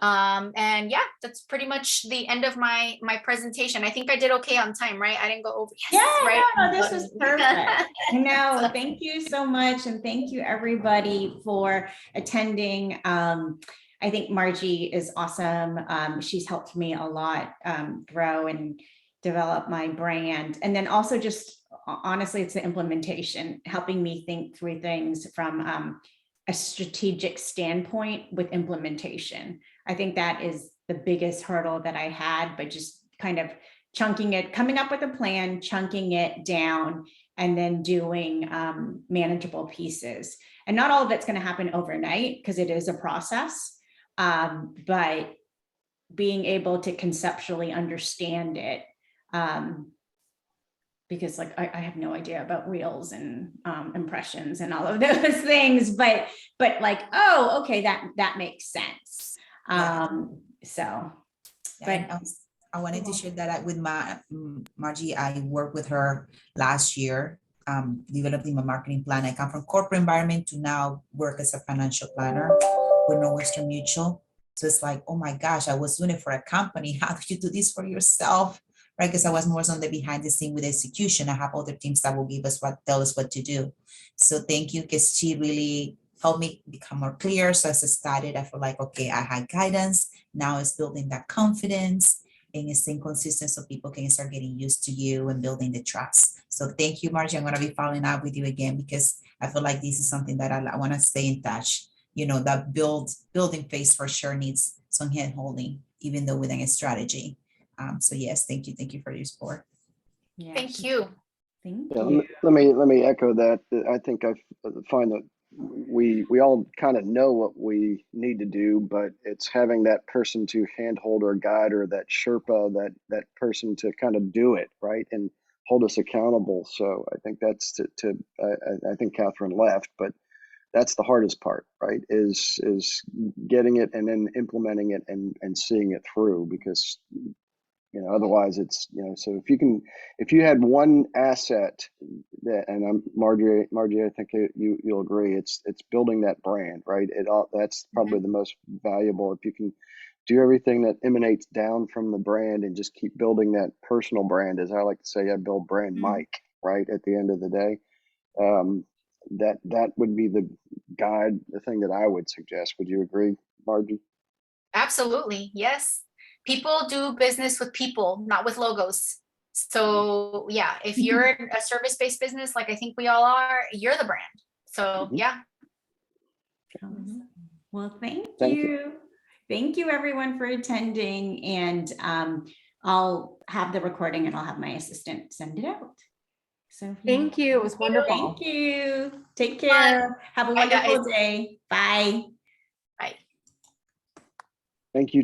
And yeah, that's pretty much the end of my presentation. I think I did okay on time, right? I didn't go over. Yes, Yeah, right. no, this was perfect. No, thank you so much. And thank you everybody for attending. I think Margie is awesome. She's helped me a lot grow and develop my brand. And then also just honestly, it's the implementation, helping me think through things from a strategic standpoint with implementation. I think that is the biggest hurdle that I had, but just kind of chunking it, coming up with a plan, chunking it down, and then doing manageable pieces. And not all of it's going to happen overnight because it is a process, but being able to conceptually understand it, because like I have no idea about reels and impressions and all of those things, but like, oh, okay, that makes sense. So, but I wanted to share that with Margie. I worked with her last year, developing my marketing plan. I come from corporate environment to now work as a financial planner with Northwestern Mutual. So it's like, oh my gosh, I was doing it for a company. How do you do this for yourself? Right? Because I was more on the behind the scene with execution. I have other teams that will tell us what to do. So thank you, because she really helped me become more clear. So as I started, I feel like, okay, I had guidance. Now it's building that confidence and it's staying consistent so people can start getting used to you and building the trust. So thank you, Margie. I'm going to be following up with you again because I feel like this is something that I want to stay in touch. You know, that building phase for sure needs some hand holding, even though within a strategy. So yes, thank you. Thank you for your support. yeah. Thank you. Thank Yeah, you. let me echo that. I think I find that we all kind of know what we need to do, but it's having that person to handhold or guide, or that Sherpa, that person to kind of do it right and hold us accountable. So I think that's I think Catherine left, but that's the hardest part, right? Is getting it and then implementing it and seeing it through, because otherwise it's, so if you had one asset that, and Margie, I think you'll agree, it's building that brand, right? That's probably the most valuable. If you can do everything that emanates down from the brand and just keep building that personal brand, as I like to say, I build brand Mike, right? At the end of the day, that would be the thing that I would suggest. Would you agree, Margie? Absolutely. Yes. People do business with people, not with logos. So yeah, if you're a service-based business, like I think we all are, you're the brand. So yeah. Well, thank you. Thank you everyone for attending. And I'll have the recording and I'll have my assistant send it out. So Thank you. It was wonderful. Thank you. Take care. Have a wonderful day. Bye. Bye. Thank you.